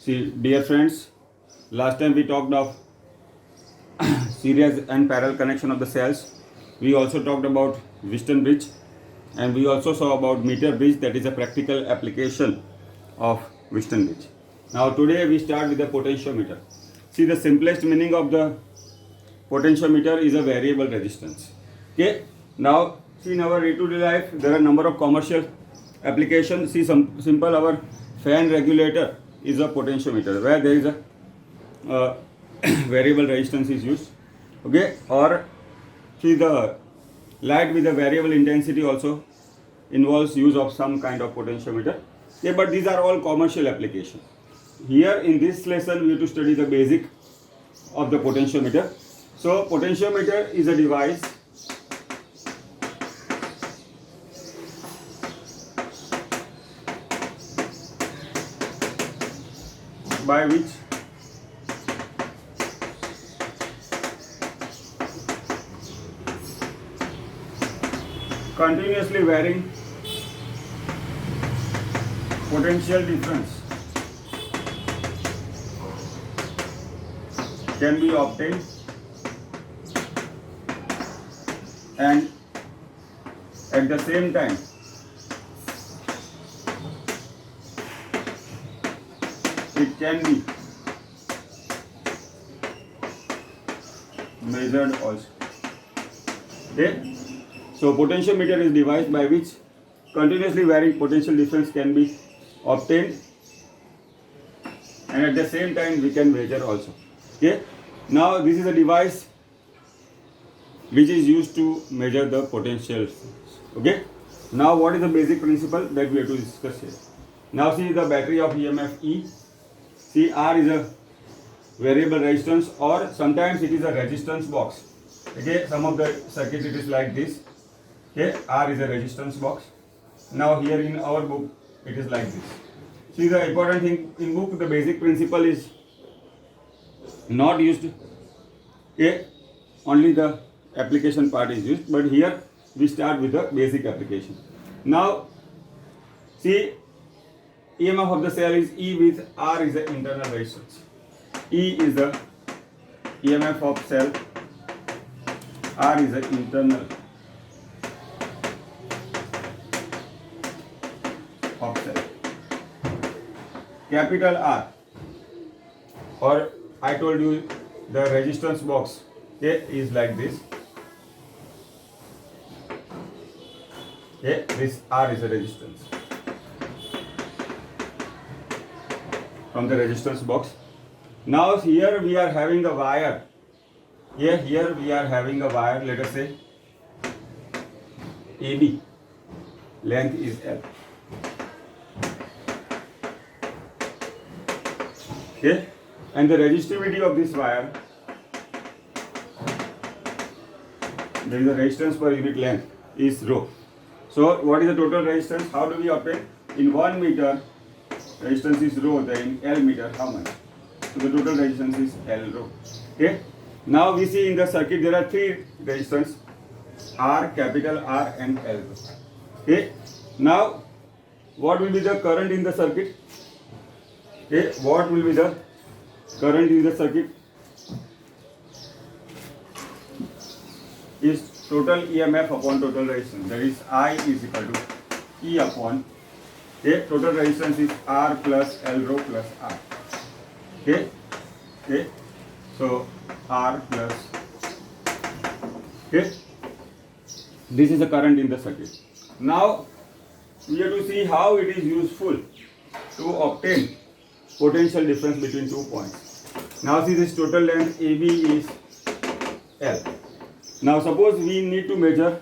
See, dear friends, last time we talked of series and parallel connection of the cells. We also talked about Wheaton bridge, and we also saw about meter bridge, that is a practical application of Wheaton bridge. Now today we start with the potentiometer. See, the simplest meaning of the potentiometer is a variable resistance. Okay. Now see, in our day-to-day life there are number of commercial applications. See, some simple, our fan regulator is a potentiometer where there is a variable resistance is used. Okay. Or see, the light with a variable intensity also involves use of some kind of potentiometer. Okay, but these are all commercial applications. Here in this lesson we have to study the basic of the potentiometer. So potentiometer is a device by which continuously varying potential difference can be obtained, and at the same time it can be measured also. Okay. So potentiometer is a device by which continuously varying potential difference can be obtained, and at the same time we can measure also. Okay. Now this is a device which is used to measure the potential. Okay. Now what is the basic principle that we have to discuss here? Now see, the battery of EMF E. See, R is a variable resistance, or sometimes it is a resistance box. Okay. Some of the circuit it is like this. Okay. R is a resistance box. Now here in our book it is like this. See, the important thing in book, the basic principle is not used. Okay. Only the application part is used, but here we start with the basic application. Now see, EMF of the cell is E with R is the internal resistance. E is the EMF of cell, R is the internal of cell. Capital R, or I told you the resistance box, okay, is like this. Okay, this R is a resistance from the resistance box. Now here we are having a wire. Here we are having a wire, let us say AB, length is L. Okay, and the resistivity of this wire, there is a resistance per unit length, is rho. So what is the total resistance? How do we obtain? In 1 meter resistance is rho, then in L meter how much? So the total resistance is L rho. Okay. Now we see in the circuit there are 3 resistance, R, capital R, and L rho. Okay. Now what will be the current in the circuit? Okay. What will be the current in the circuit? Is total EMF upon total resistance, that is I is equal to E upon, okay, total resistance is R plus L rho plus R. Okay. Okay. So R plus, okay, this is the current in the circuit. Now we have to see how it is useful to obtain potential difference between 2 points. Now see, this total length AB is L. Now suppose we need to measure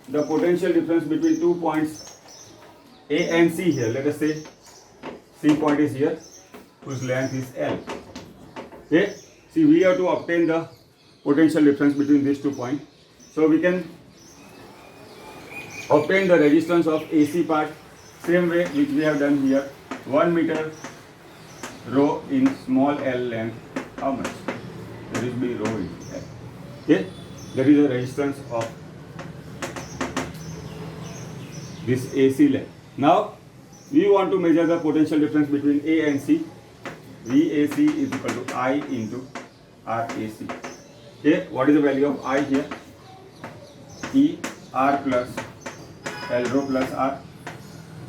the potential difference between 2 points A and C here. Let us say C point is here, whose length is L. Okay. See, we have to obtain the potential difference between these 2 points. So we can obtain the resistance of AC part same way which we have done here. 1 meter rho in small L length. How much? There will be rho in L. Okay. There is a resistance of this AC length. Now we want to measure the potential difference between A and C. VAC is equal to I into RAC. Okay, what is the value of I here? E R plus L rho plus R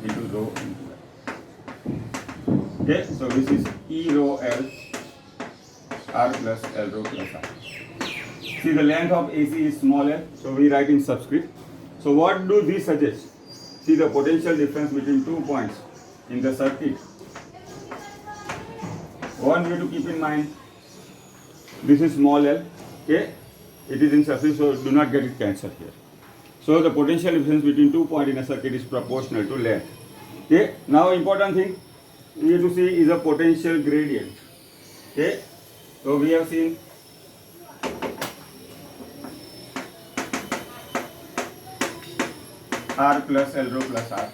into rho into L. Okay, so this is E rho L R plus L rho plus R. See, the length of AC is small l, so we write in subscript. So what do these suggest? See the potential difference between 2 points in the circuit. One way to keep in mind, this is small l, okay? It is in subscript, so do not get it cancelled here. So the potential difference between 2 points in a circuit is proportional to length. Okay? Now important thing we have to see is a potential gradient. Okay? So we have seen R plus L rho plus R,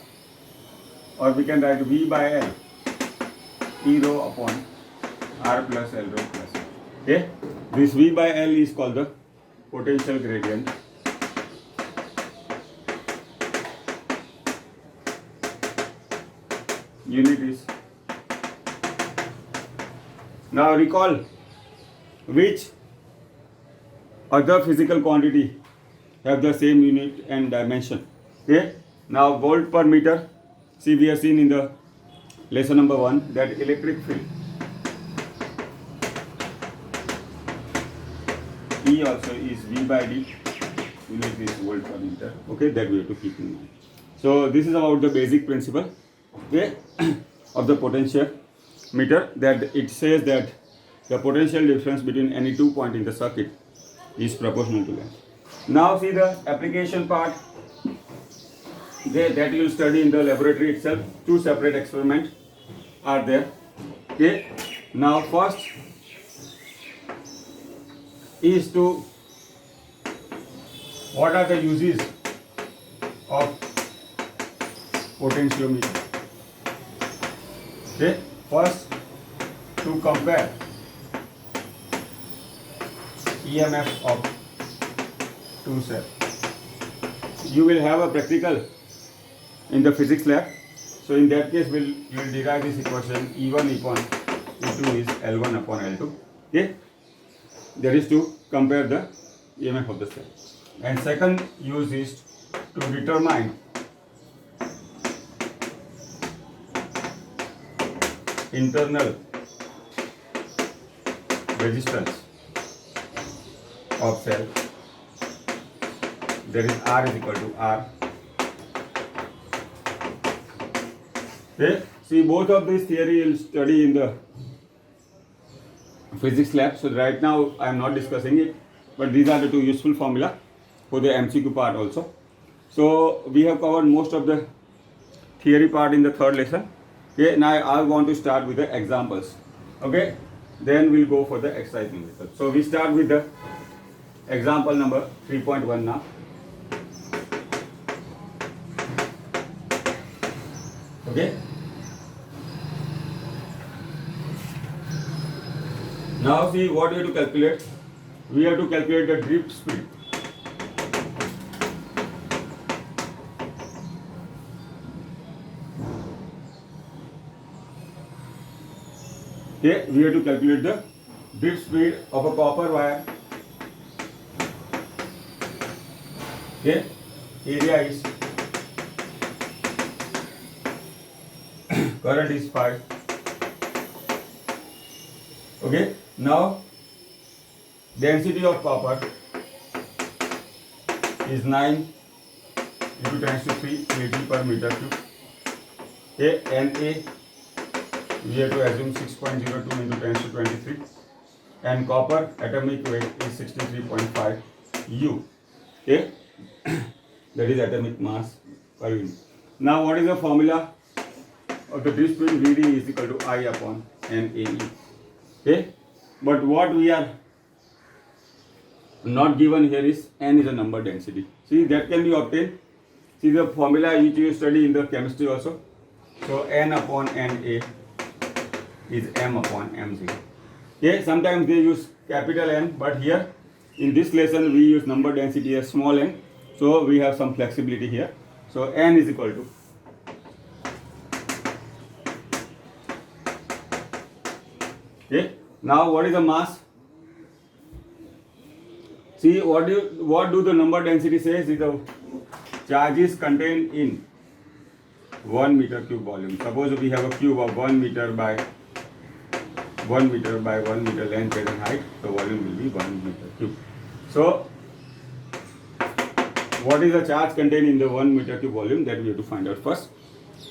or we can write V by L E rho upon R plus L rho plus R. Okay? This V by L is called the potential gradient. Unit is. Now recall which other physical quantity have the same unit and dimension. Okay? Now volt per meter. See, we have seen in the lesson number 1 that electric field E also is V by D. Unit is volt per meter. Okay, that we have to keep in mind. So this is about the basic principle, okay, of the potential meter, that it says that the potential difference between any 2 points in the circuit is proportional to length. Now see the application part. That you will study in the laboratory itself. 2 separate experiments are there. Okay. Now first is to what are the uses of potentiometer. Okay. First, to compare EMF of 2 cells. You will have a practical in the physics lab. So in that case, you will derive this equation E1 upon E2 is L1 upon L2. Okay, that is to compare the EMF of the cell. And second use is to determine internal resistance of cell. That is R is equal to R. Okay. See, both of these theory you will study in the physics lab. So right now I am not discussing it, but these are the 2 useful formula for the MCQ part also. So we have covered most of the theory part in the 3rd lesson. Okay. Now I want to start with the examples. Okay. Then we'll go for the exercising method. So we start with the example number 3.1 now. Okay. Now see what we have to calculate. We have to calculate the drift speed. Okay, we have to calculate the drift speed of a copper wire. Okay, area is, current is 5. Okay, now density of copper is 9 into 10 to 3 kg per meter cube. Okay, Na we have to assume 6.02 into 10 to 23, and copper atomic weight is 63.5 U. Okay, that is atomic mass per unit. Now what is the formula of the drift speed? Vd is equal to I upon NAE. Okay, but what we are not given here is N is a number density. See, that can be obtained. See the formula which you study in the chemistry also. So N upon Na is M upon Mg. Okay, sometimes they use capital N, but here in this lesson we use number density as small n. So we have some flexibility here. So N is equal to Okay. Now what is the mass? See what do the number density says is the charges contained in 1 meter cube volume. Suppose we have a cube of 1 meter by 1 meter by 1 meter length and height, the volume will be 1 meter cube. So what is the charge contained in the 1 meter cube volume, that we have to find out first.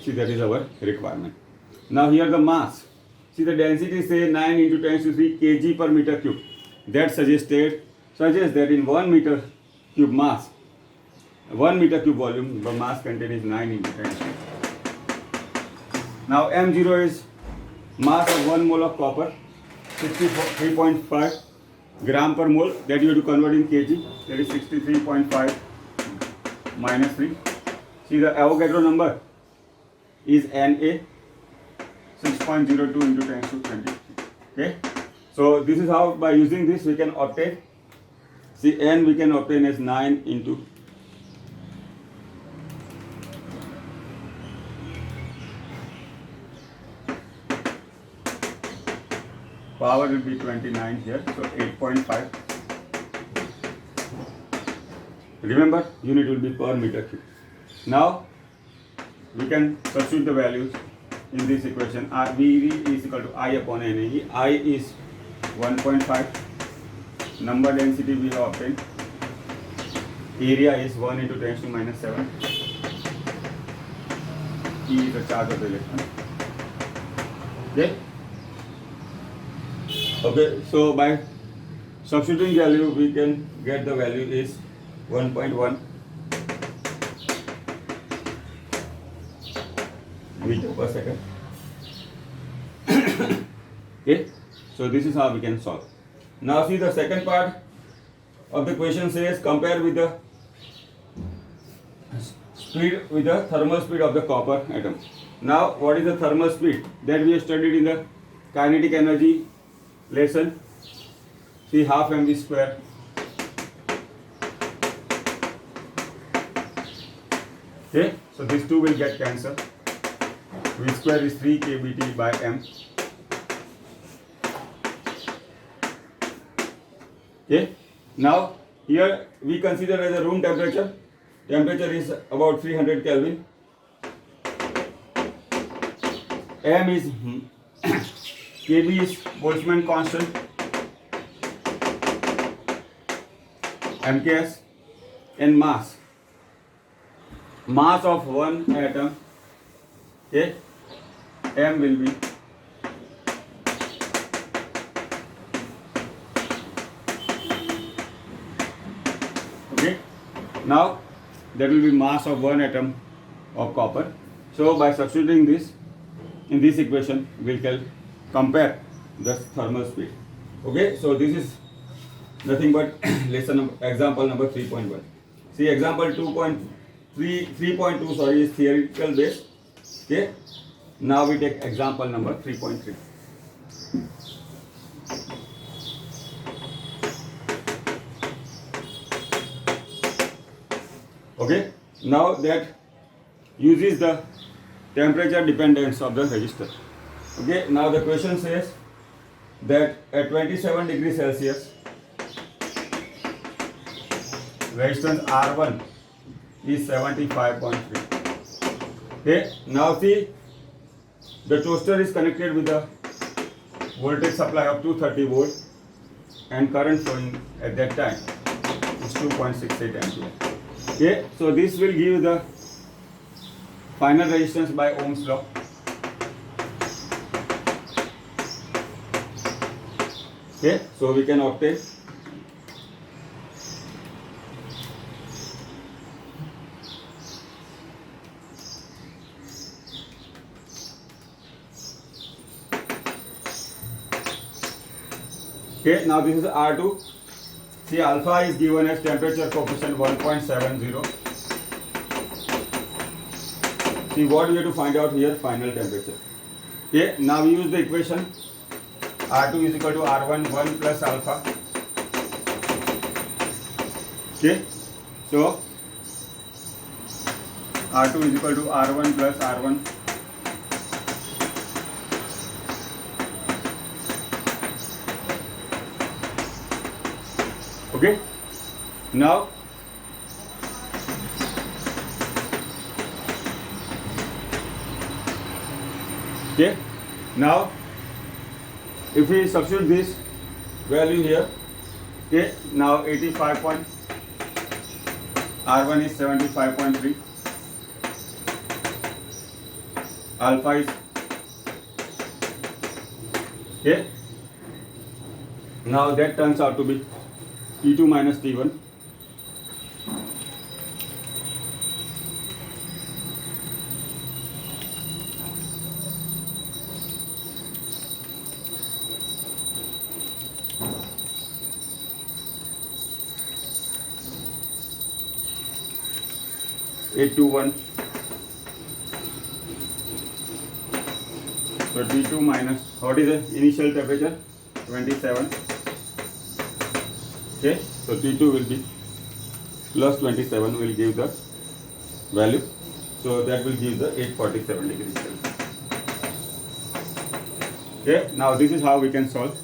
See, that is our requirement. Now here the mass. See, the density say 9 into 10 to 3 kg per meter cube. That suggests that in 1 meter cube mass, 1 meter cube volume, the mass contained is 9 into 10. Now M0 is mass of 1 mole of copper, 63.5 gram per mole, that you have to convert in kg, that is 63.5 minus 3. See, the Avogadro number is Na, 6.02 into 10 to 20. Okay, so this is how, by using this we can obtain, see, N we can obtain as 9 into power will be 29 here, so 8.5. Remember, unit will be per meter cube. Now we can substitute the values in this equation. VV is equal to I upon NAE. I is 1.5. Number density we have obtained. Area is 1 into 10 to minus 7. E is the charge of the electron. Okay. Okay, so by substituting value we can get the value is 1.1 meter per second. Okay, so this is how we can solve. Now see, the second part of the question says compare with the speed, with the thermal speed of the copper atom. Now what is the thermal speed? That we have studied in the kinetic energy lesson. See, half mv square. Okay, so these two will get cancelled. V square is 3 kBT by m. Okay, now here we consider as a room temperature. Temperature is about 300 Kelvin. M is Kb is Boltzmann constant. MKS, and mass. Mass of one atom. Okay, M will be okay. Now that will be mass of one atom of copper. So by substituting this in this equation, we will compare the thermal speed. Okay, so this is nothing but example number 3.1. See, example 3.2 sorry is theoretical based. Okay, now we take example number 3.3. Okay, now that uses the temperature dependence of the resistor. Okay, now the question says that at 27 degrees Celsius resistance R1 is 75.3. Okay, now see, the toaster is connected with the voltage supply of 230 volt and current flowing at that time is 2.68 ampere. Okay, so this will give the final resistance by Ohm's law. Okay, so we can obtain okay, now this is R2. See, alpha is given as temperature coefficient 1.70. See, what we have to find out here, final temperature. Okay, now we use the equation R2 is equal to R1 1 plus alpha. Okay, so R2 is equal to R1 plus R1 Okay. Now now if we substitute this value here, okay, now 85 point R1 is 75.3, alpha is okay. Now that turns out to be T2 minus T1. Eight to 1. So T2 minus, what is the initial temperature? 27. Okay, so T2 will be plus 27 will give the value. So that will give the 847 degrees Celsius. Okay, now this is how we can solve.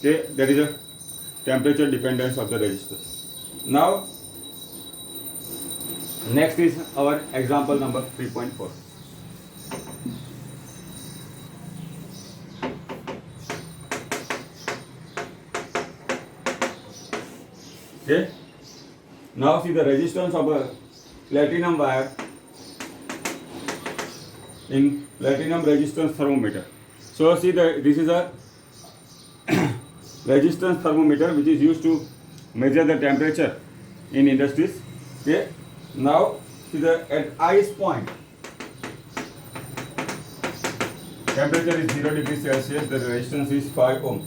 Okay, there is a temperature dependence of the resistor. Now next is our example number 3.4. Okay. Now see the resistance of a platinum wire in platinum resistance thermometer. So see this is a resistance thermometer which is used to measure the temperature in industries. Okay. Now see at ice point temperature is 0 degrees Celsius, the resistance is 5 ohm.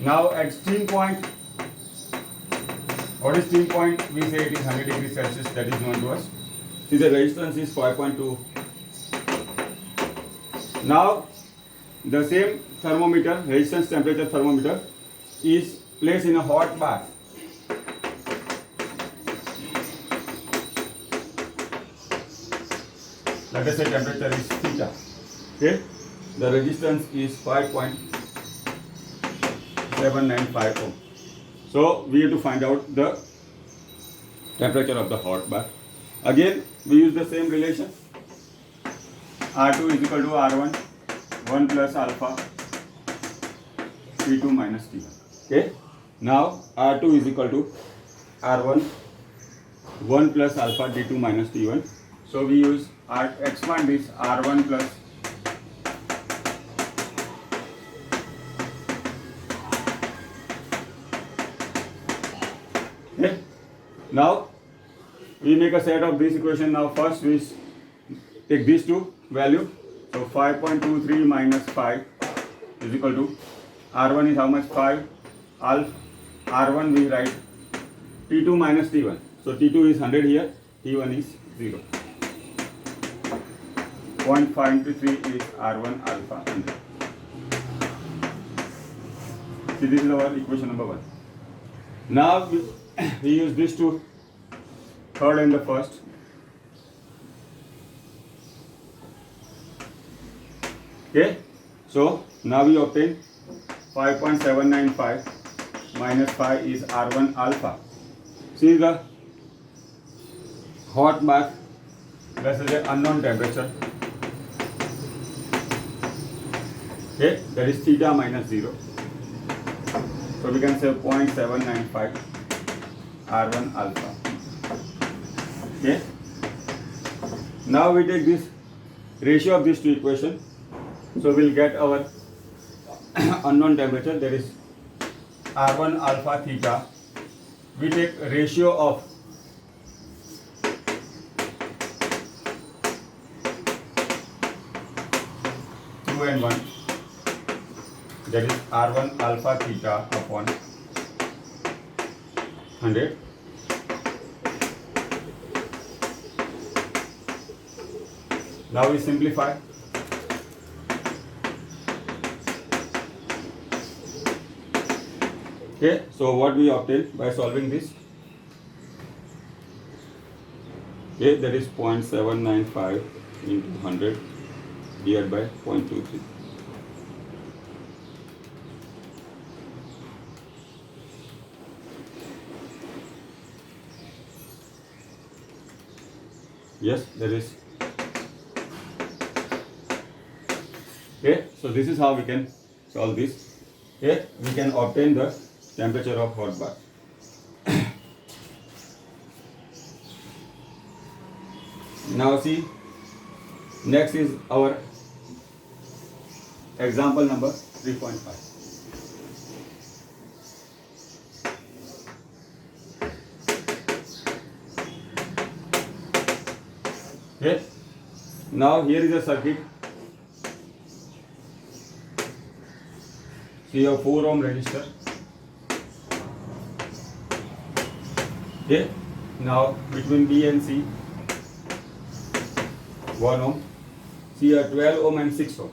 Now at steam point, what is steam point? We say it is 100 degrees Celsius, that is known to us. See the resistance is 5.2. Now the same thermometer, resistance temperature thermometer, is placed in a hot bath. Let us say temperature is theta. Okay, the resistance is 5.795 ohm. So we have to find out the temperature of the hot bath. Again, we use the same relation. R2 is equal to R1, 1 plus alpha, T2 minus T1. Okay. Now R2 is equal to R1, 1 plus alpha T2 minus T1. So we use expand this R1 plus okay. Now we make a set of this equation. Now first we take these two value. So 5.23 minus 5 is equal to R1 is how much? 5. Alpha R1 we write T2 minus T1. So T2 is 100 here, T1 is 0. 0.523 is R1 alpha 100. See, this is our equation number 1. Now we use these two, third and the first. Okay, so now we obtain 5.795 minus 5 is R1 alpha. See the hot bath, this is the unknown temperature. Okay, that is theta minus 0. So we can say 0.795 R1 alpha. Okay. Now we take this ratio of these two equations. So we'll get our unknown temperature, that is R1 alpha theta. We take ratio of 2 and 1. That is R1 alpha theta upon 100. Now we simplify. Okay, so what we obtain by solving this? Okay, that is 0.795 into 100 divided by 0.23. Yes, there is. Okay, so this is how we can solve this. Okay, we can obtain the temperature of hot bath. Now see, next is our example number 3.5. Okay, now here is a circuit. See a 4 ohm resistor. Okay, now between B and C 1 ohm. See a 12 ohm and 6 ohm.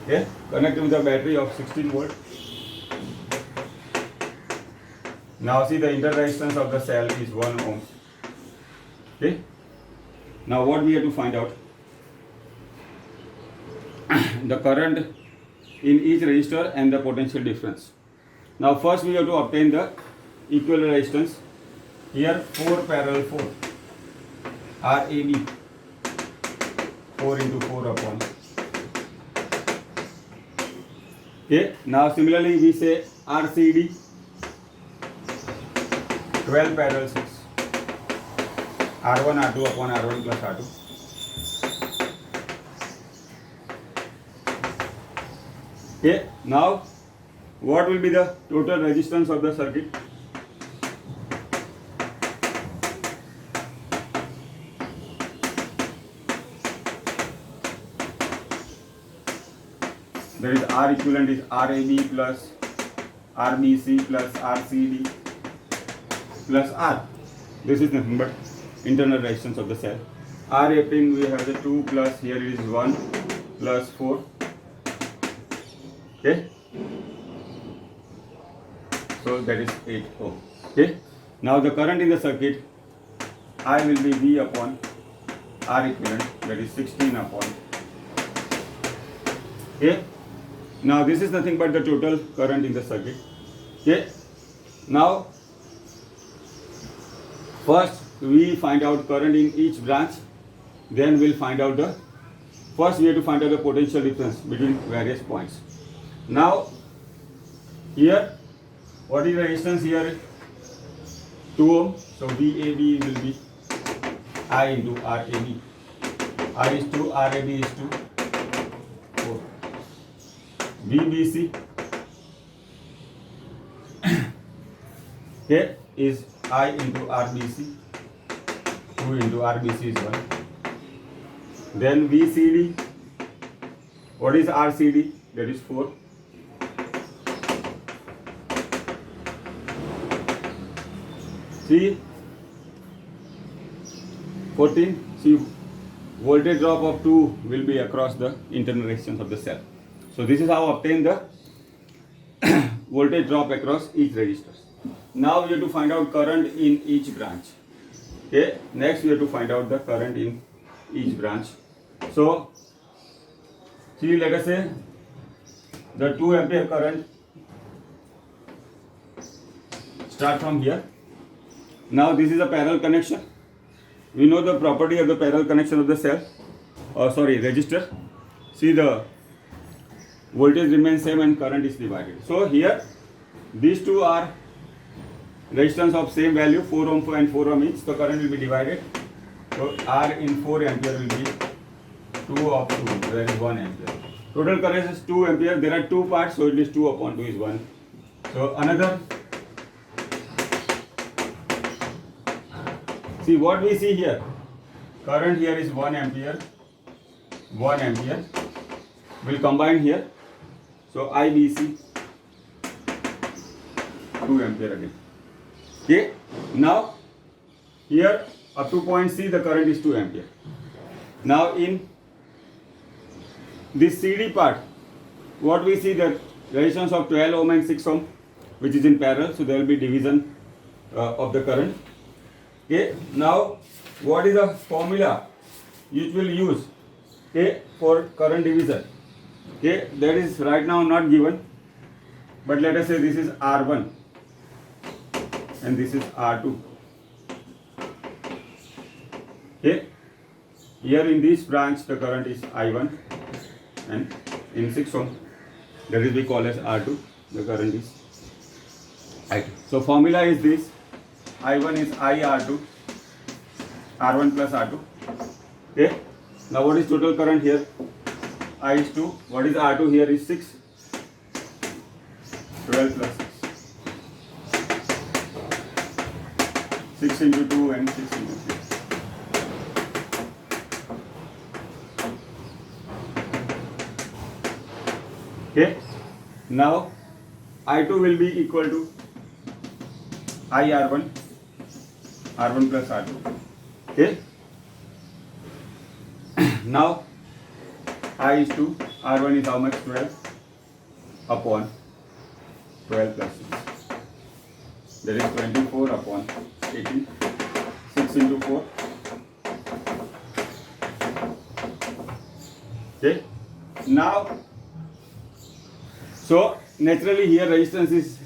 Okay, connected with a battery of 16 volt. Now see the inter resistance of the cell is 1 ohm. Okay, now what we have to find out? The current in each resistor and the potential difference. Now first we have to obtain the equivalent resistance. Here 4 parallel 4 RAB 4 into 4 upon. Okay, now similarly we say RCD 12 parallel 6 R1 R2 upon R1 plus R2. Okay, now what will be the total resistance of the circuit? There is R equivalent is RAB plus RBC plus RCD plus R. This is nothing but internal resistance of the cell. R pin we have the 2 plus here it is 1 plus 4. Okay, so that is 8 ohm. Okay, now the current in the circuit I will be V upon R equivalent, that is 16 upon. Okay, now this is nothing but the total current in the circuit. Okay, now first we find out current in each branch, then we'll find out the, first we have to find out the potential difference between various points. Now here what is the resistance here? 2 ohm, so VAB will be I into RAB. I is 2, RAB is 2, 4. VBC here is I into RBC, 2 into RBC is 1. Then VCD, what is RCD? That is 4. See 14. See voltage drop of 2 will be across the internal resistance of the cell. So this is how obtain the voltage drop across each resistor. Now we have to find out current in each branch. Okay, next we have to find out the current in each branch. So see, let us say the 2 ampere current start from here. Now this is a parallel connection. We know the property of the parallel connection of the cell, resistor. See, the voltage remains same and current is divided. So here these two are resistance of same value, 4 ohm and 4 ohm each. So current will be divided. So R in 4 ampere will be 2 of 2, that is 1 ampere. Total current is 2 ampere. There are 2 parts, so it is 2 upon 2 is 1. So another, see what we see here, current here is 1 ampere, 1 ampere, will combine here, so IBC 2 ampere again. Okay, now here up to point C the current is 2 ampere. Now in this CD part, what we see, that resistance of 12 ohm and 6 ohm which is in parallel, so there will be division of the current. Okay, now what is the formula which will use, okay, for current division? Okay, that is right now not given, but let us say this is R1 and this is R2. Okay, here in this branch the current is I1, and in 6 ohm that is we call as R2, the current is I2. So formula is this: I1 is IR2, R1 plus R2. Okay, now what is total current here? I is 2. What is R2 here is 6. 12 plus 6. 6 into 2 and 6 into 3. Okay, now I2 will be equal to IR1, R1 plus R2. Okay, now I is 2, R1 is how much? 12 upon 12 plus 6. That is 24 upon 18. 6 into 4. Okay, now so naturally here resistance is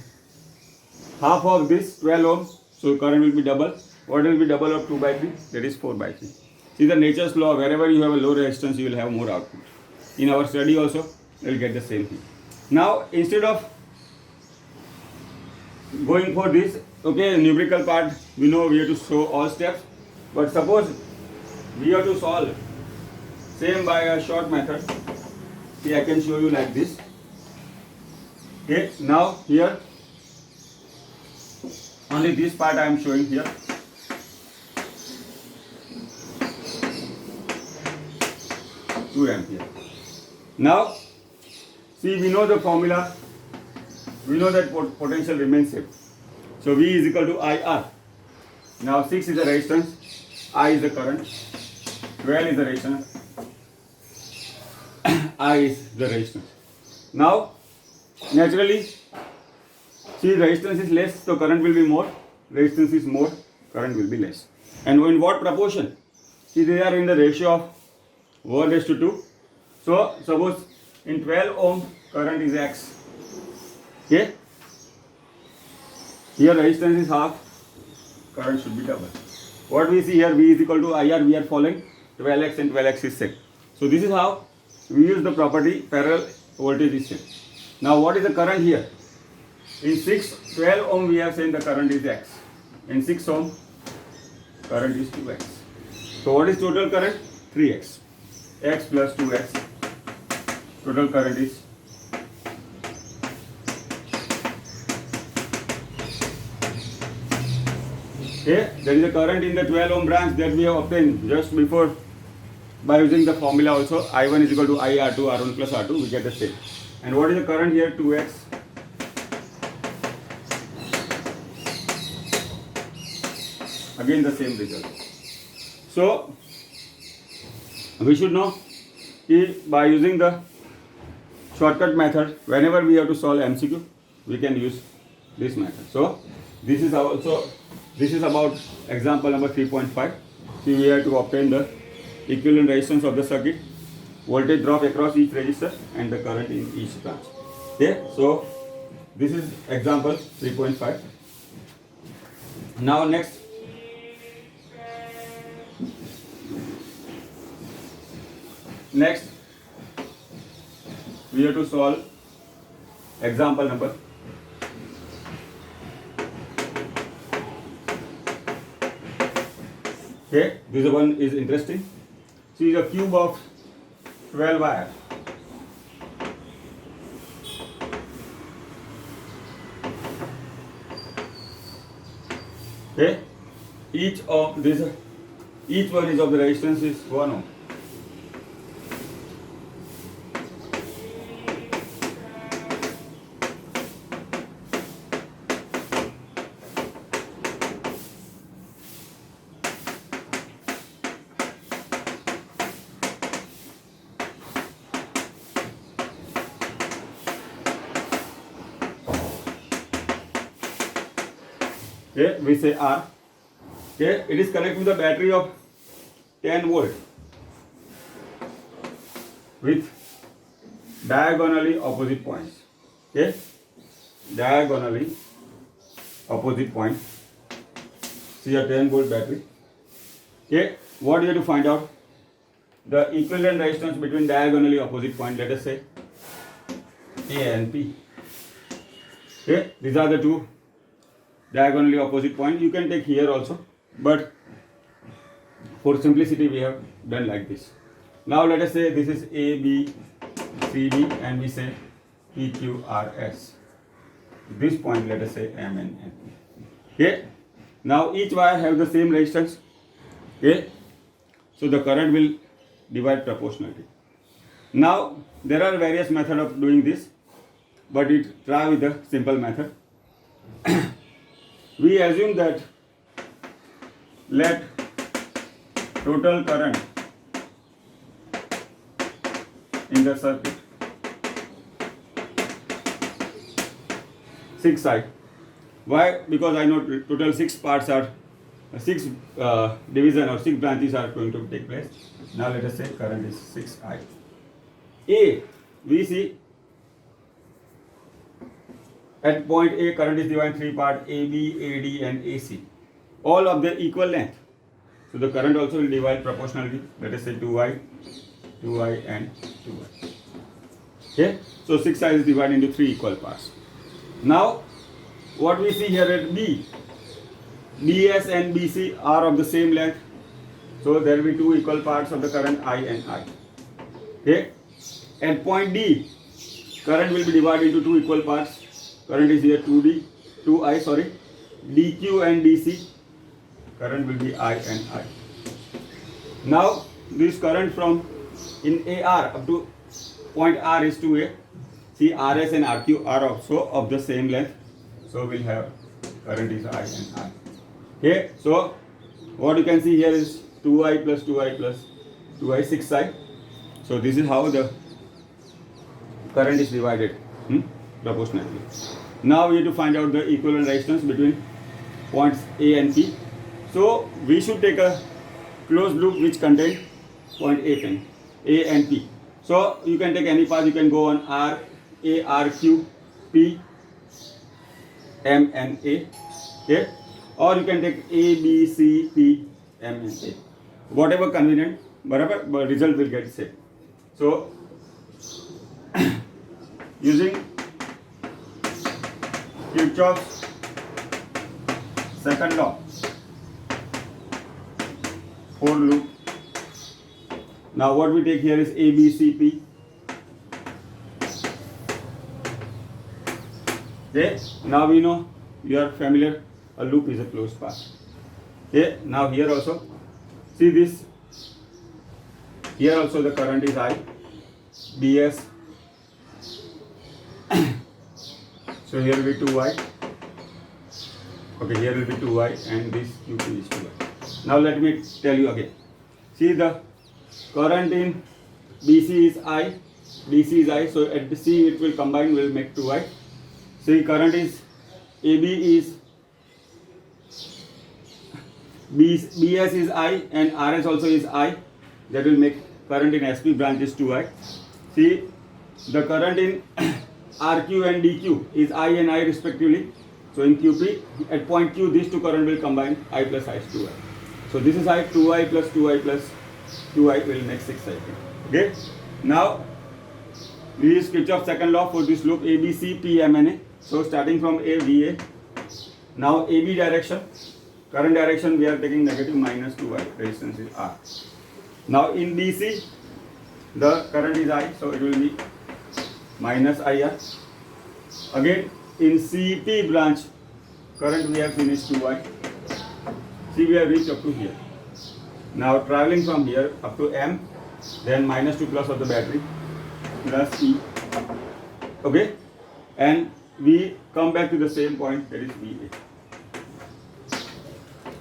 half of this 12 ohm, so current will be double. What will be double of 2 by 3? That is 4 by 3. See the nature's law, wherever you have a low resistance you will have more output. In our study also we will get the same thing. Now instead of going for this, okay, numerical part we know we have to show all steps, but suppose we have to solve same by a short method. See, I can show you like this. Okay, now here only this part I am showing here. Ampere. Now see, we know the formula, we know that potential remains same. So V is equal to IR. Now 6 is the resistance, I is the current, 12 is the resistance, I is the resistance. Now naturally, see, resistance is less, so current will be more. Resistance is more, current will be less. And in what proportion? See, they are in the ratio of 1:2. So suppose in 12 ohm current is X. Okay. Here resistance is half, current should be double. What we see here, V is equal to IR, we are following 12X and 12X is same. So this is how we use the property parallel voltage is same. Now what is the current here? In 12 ohm we have seen the current is X. In 6 ohm current is 2X. So what is total current? 3X. X plus 2X. Total current is okay. There is a current in the 12 ohm branch that we have obtained just before by using the formula also. I1 is equal to IR2, R1 plus R2, we get the same. And what is the current here? 2X. Again the same result. So we should know by using the shortcut method, whenever we have to solve MCQ, we can use this method. So this is also, this is about example number 3.5. See, we have to obtain the equivalent resistance of the circuit, voltage drop across each resistor and the current in each branch. Okay, so this is example 3.5. Now next, we have to solve example number 3. Okay, this one is interesting. See, the cube of 12 wire. Okay, each one is of the resistance is 1 ohm. Okay, we say R. Okay, it is connected with a battery of 10 volt with diagonally opposite points. Okay, diagonally opposite point. See a 10-volt battery. Okay, what you have to find out? The equivalent resistance between diagonally opposite point, let us say A and P. Okay, these are the two diagonally opposite points. You can take here also, but for simplicity we have done like this. Now let us say this is A, B, C, D, and we say P, Q, R, S. This point let us say M and N. Okay. Now each wire have the same resistance. Okay. So the current will divide proportionally. Now there are various methods of doing this, but it try with a simple method. We assume that let total current in the circuit 6I. Why? Because I know total 6 parts are 6 division or 6 branches are going to take place. Now let us say current is 6I. A, we see at point A current is divided in 3 parts, AB, AD and AC. All of them equal length. So the current also will divide proportionally. Let us say 2I, 2I and 2I. Okay. So 6I is divided into 3 equal parts. Now what we see here at B, BS and BC are of the same length. So there will be 2 equal parts of the current I and I. Okay. At point D, current will be divided into 2 equal parts. Current is here 2I, sorry. DQ and DC, current will be I and I. Now this current from in AR up to point R is 2A. See, RS and RQ are also of the same length. So we'll have current is I and I. Okay, so what you can see here is 2I plus 2I plus 2I, 6I. So this is how the current is divided proportionately. Now we have to find out the equivalent resistance between points A and P. So we should take a closed loop which contains point A and P. So you can take any path, you can go on R, A, R, Q, P, M and A. Okay? Or you can take A, B, C, P, M and A. Whatever convenient, but result will get same. So using Kirchhoff's second law for loop. Now what we take here is A, B, C, P. Okay, now we know, you are familiar, a loop is a closed path. Okay, now here also, see this, here also the current is I, BS. So here will be 2I. Okay, here will be 2I and this QP is 2I. Now let me tell you again. See, the current in BC is I, DC is I, so at the C it will combine, will make 2I. See, current is AB is BS is I and RS also is I. That will make current in SP branch is 2I. See, the current in RQ and DQ is I and I respectively. So in QP, at point Q, these two current will combine, I plus I is 2I. So this is I, 2I plus 2I plus 2I will make 6I. Okay. Now, we use Kirchhoff's second law for this loop A, B, C, P, M, N, A. So starting from A, VA. Now AB direction, current direction we are taking negative minus 2I, resistance is R. Now in BC, the current is I, so it will be minus IR. Again in CP branch, current we have finished 2I. See, we have reached up to here. Now traveling from here up to M, then minus 2 plus of the battery, plus E. Okay, and we come back to the same point, that is VA.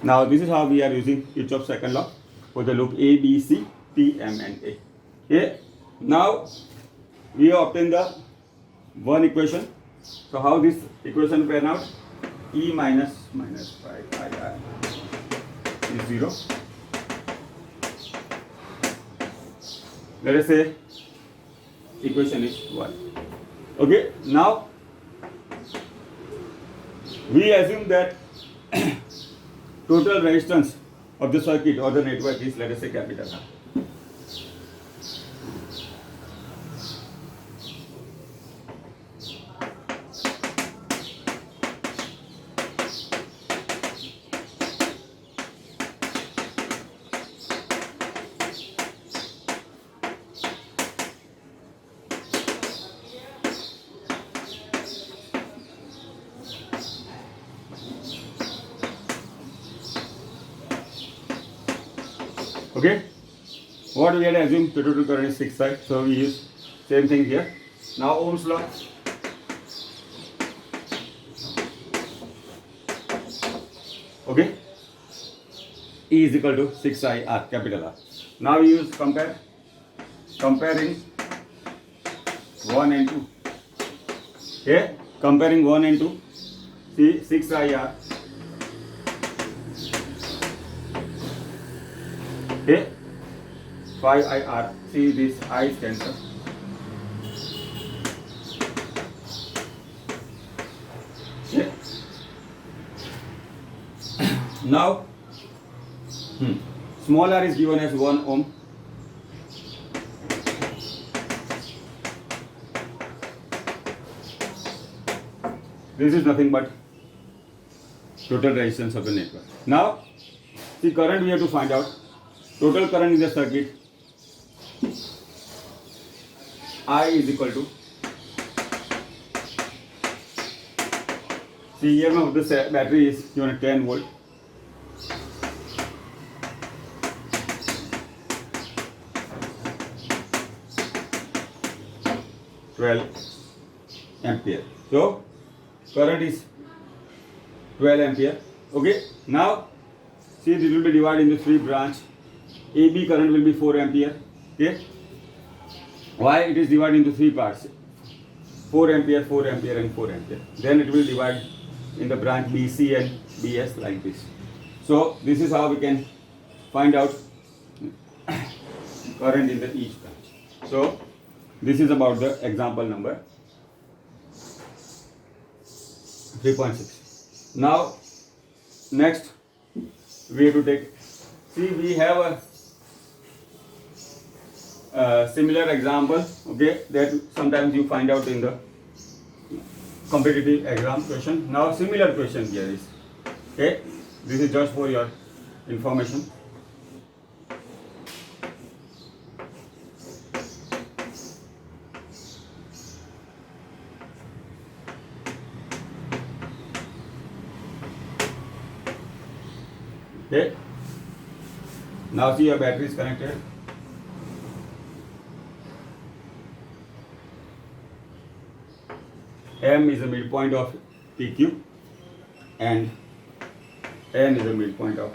Now this is how we are using Kirchhoff's second law for the loop A, B, C, P, M and A. Okay. Now we have obtained the one equation. So how this equation pan out? E minus 5IR is 0. Let us say equation is 1. Okay, now we assume that total resistance of the circuit or the network is, let us say, capital R. Okay, what we had assumed the total current is 6I, so we use same thing here. Now Ohm's law. Okay, E is equal to 6I R, capital R. Now we use comparing 1 and 2. Okay, comparing 1 and 2. See 6I R. Okay, 5I R. See this I is cancelled. Okay. Now, small r is given as 1 ohm. This is nothing but total resistance of the network. Now, the current we have to find out. Total current in the circuit I is equal to the EMF of the battery is given at 10 volt. Ampere. So current is 12 ampere. Okay. Now see, this will be divided into 3 branch. AB current will be 4 ampere. Okay. Why it is divided into 3 parts? 4 ampere, 4 ampere, and 4 ampere. Then it will divide in the branch BC and BS like this. So this is how we can find out current in the each branch. So this is about the example number 3.6. Now next we have to take, see, we have a similar example, okay, that sometimes you find out in the competitive exam question. Now similar question here is, okay, this is just for your information. Okay, now see, your battery is connected. M is the midpoint of PQ and N is the midpoint of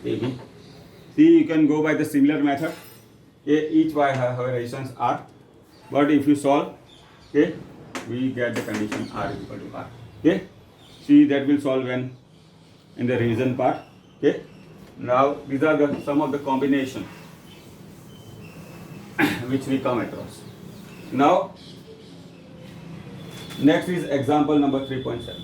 AB. See, you can go by the similar method. Okay, each wire have resistance R, but if you solve, okay, we get the condition R is equal to R. Okay, see, that will solve when in the reason part. Okay, now these are the some of the combination which we come across. Now next is example number 3.7.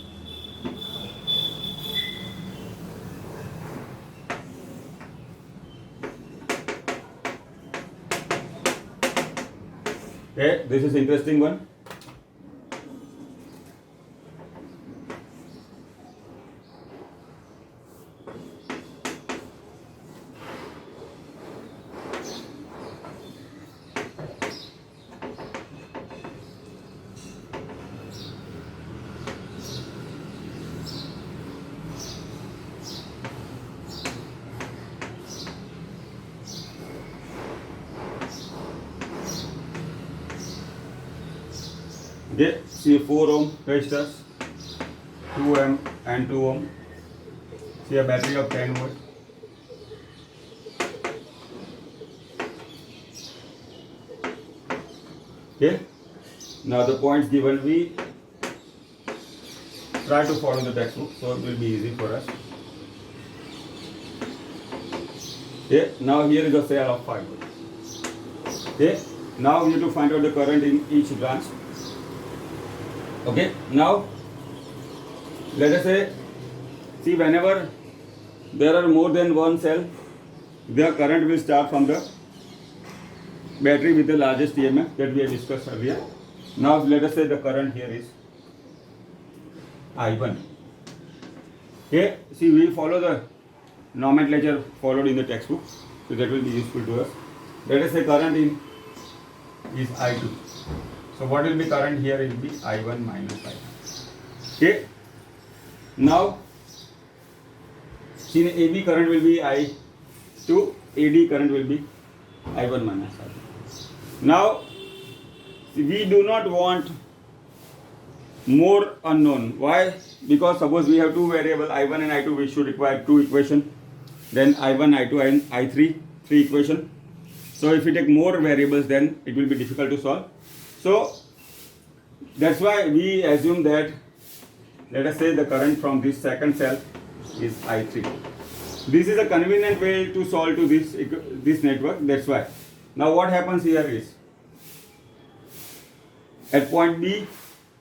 Okay, this is interesting one. Okay, see 4 ohm resistors, 2 ohm and 2 ohm. See a battery of 10 volt. Okay, now the points given, we try to follow the textbook so it will be easy for us. Okay, now here is a cell of 5 volt. Okay, Now we have to find out the current in each branch. Okay, now let us say, see, whenever there are more than one cell, the current will start from the battery with the largest EMF that we have discussed earlier. Now let us say the current here is I1. Here, see, we follow the nomenclature followed in the textbook, so that will be useful to us. Let us say current in is I2. So what will be current here? It will be I1 minus I2. Okay. Now, see, AB current will be I2, AD current will be I1 minus I2. Now, we do not want more unknown. Why? Because suppose we have two variables I1 and I2, we should require two equation. Then I1, I2 and I3, three equation. So if we take more variables, then it will be difficult to solve. So that's why we assume that, let us say the current from this second cell is I3. This is a convenient way to solve to this network. That's why. Now what happens here is, at point B,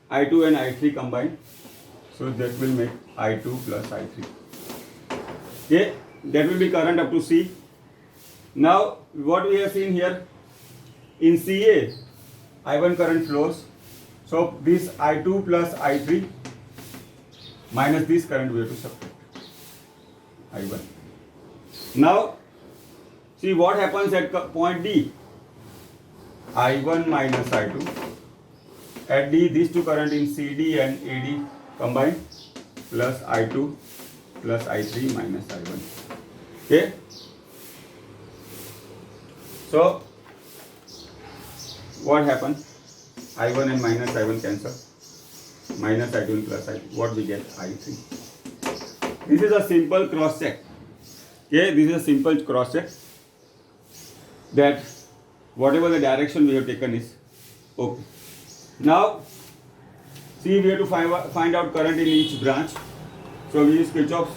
I2 and I3 combine. So that will make I2 plus I3. Okay, that will be current up to C. Now what we have seen here, in CA, I1 current flows. So this I2 plus I3 minus this current we have to subtract I1. Now see what happens at point D, I1 minus I2. At D, these two current in CD and AD combine, plus I2 plus I3 minus I1. Okay. So what happens? I1 and minus I1 cancel. Minus I2 and plus I2. What we get? I3. This is a simple cross check. Okay, this is a simple cross check that whatever the direction we have taken is okay. Now, see, we have to find out current in each branch. So we use Kirchhoff's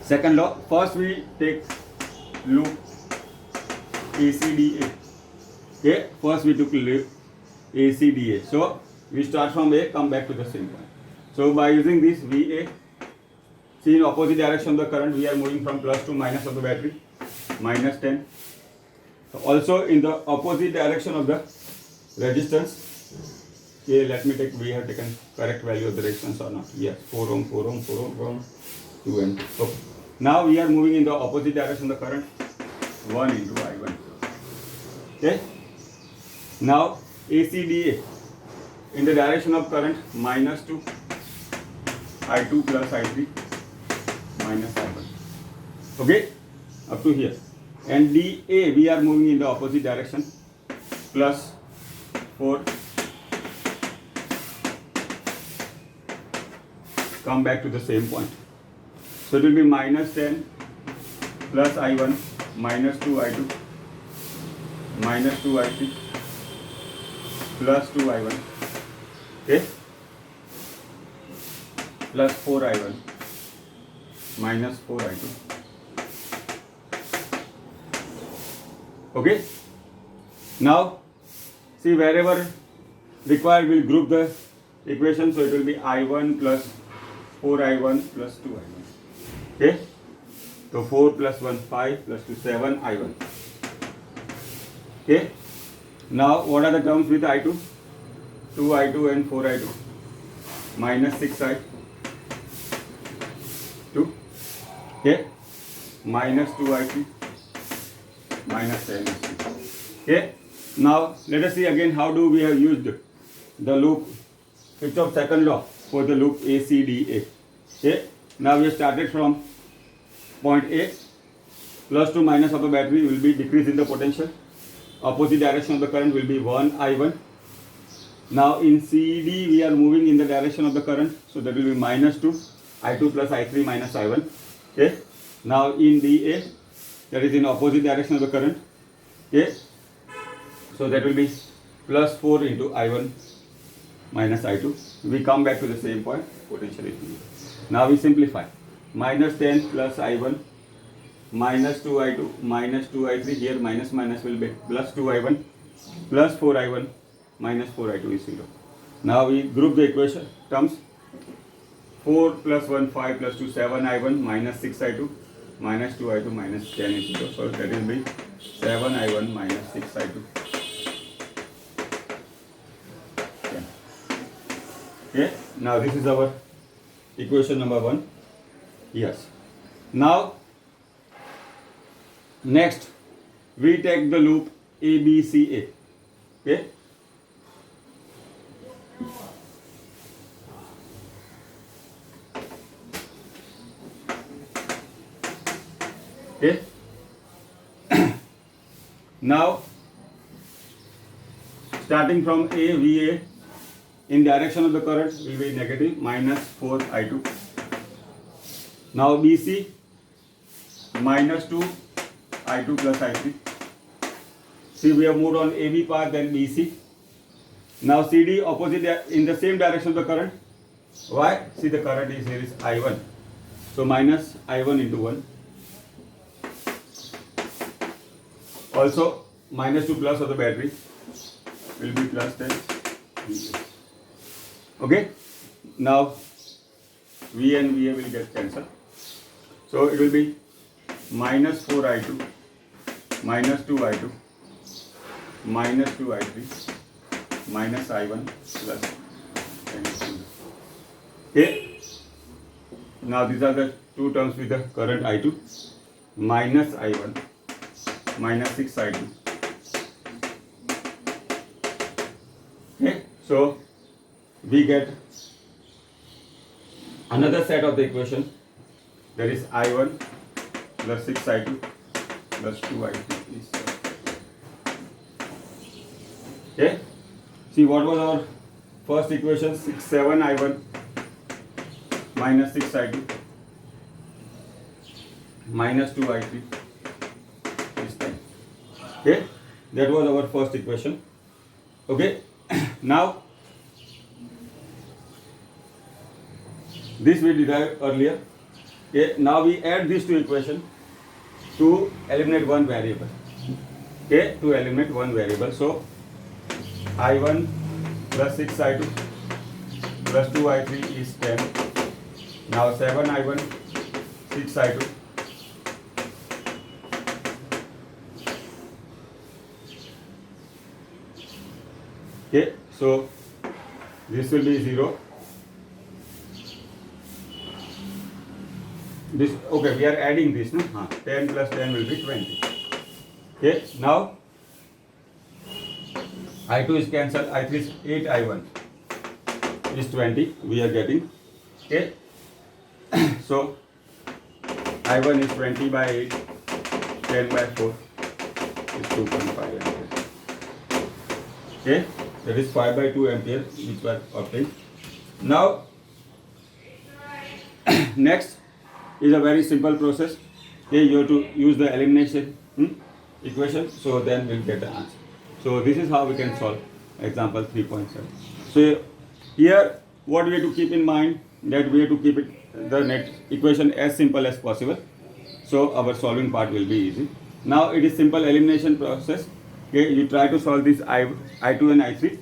second law. First we take loop ACDA. Okay, first we took loop ACDA. So we start from A, come back to the same point. So by using this VA, see, in opposite direction of the current, we are moving from plus to minus of the battery, minus 10. Also in the opposite direction of the resistance. Okay, let me take, we have taken correct value of the resistance or not. Yes, 4 ohm, 4 ohm, 4 ohm, 2 ohm. Okay. Now we are moving in the opposite direction of the current, 1 into I1. Okay. Now ACDA, in the direction of current, minus 2, I2 plus I3, minus I1. Okay, up to here. And DA, we are moving in the opposite direction, plus 4, come back to the same point. So it will be minus 10 plus I1, minus 2 I2, minus 2 I3, plus 2 I1, okay, plus 4 I1, minus 4 I2. Okay. Now, see, wherever required, we'll group the equation. So it will be I1 plus 4I1 plus 2I1. Okay. So 4 plus 1, 5 plus 2, 7 I1. Okay. Now, what are the terms with I2? 2I2 and 4I2. Minus 6I2. Okay. Minus 2I3. Minus 10. Okay. Now let us see again how do we have used the loop Kirchhoff's second law for the loop ACDA. Okay. Now we have started from point A. Plus to minus of the battery will be decrease in the potential. Opposite direction of the current will be 1 I1. Now in CD we are moving in the direction of the current, so that will be minus 2 I2 plus I3 minus I1. Okay. Now in DA, that is in opposite direction of the current. Okay. So that will be plus 4 into I1 minus I2. We come back to the same point, potential is 0. Now we simplify. Minus 10 plus I1 minus 2i2 minus 2i3. Here minus minus will be plus 2i1 plus 4i1 minus 4i2 is 0. Now we group the equation terms. 4 plus 1 5 plus 2 7i1 minus 6i2 minus 2i2 minus 10 is 0. So that will be 7i1 minus 6i2. Okay. Now this is our equation number 1. Yes. Now next we take the loop ABCA. Okay. Okay. Now starting from A, VA in direction of the current will be negative minus 4i2. Now BC minus 2i2 plus i3. See, we have moved on AB path, then BC. Now CD opposite in the same direction of the current. Why? See, the current is here is I1. So minus I1 into 1. Also minus 2 plus of the battery will be plus 10. Okay. Now V and VA will get cancelled. So it will be minus 4i2 minus 2i2 minus 2i3 minus i1 plus 10. Okay. Now these are the two terms with the current I2 minus i1 minus 6i2. Okay. So we get another set of the equation, that is I1 plus 6i2 plus 2i3 is okay. See, what was our first equation? 7i1 minus 6i2 minus 2i3 is 10. Okay, that was our first equation. Okay. Now this we derived earlier. Okay, now we add these two equations to eliminate one variable. Okay, to eliminate one variable. So I1 plus 6i2 plus 2i3 is 10. Now 7i1 6i2 okay. So this will be 0. This okay, we are adding this, no? 10 plus 10 will be 20. Okay, now I2 is cancelled, I3 is 8, I1 is 20, we are getting. Okay, so I1 is 20 by 8, 10 by 4 is 2.5 ampere. Okay, that is 5 by 2 ampere which were obtained. Now next is a very simple process. Okay, you have to use the elimination equation, so then we'll get the answer. So this is how we can solve example 3.7. So here what we have to keep in mind, that we have to keep it the net equation as simple as possible, so our solving part will be easy. Now it is simple elimination process. Okay, you try to solve this I2 and I3,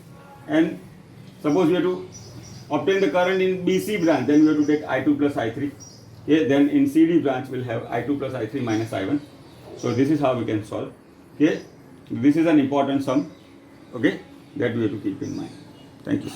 and suppose we have to obtain the current in BC branch, then we have to take I2 plus I3. Okay, then in CD branch we'll have I2 plus I3 minus I1. So this is how we can solve. Okay, this is an important sum. Okay, that we have to keep in mind. Thank you.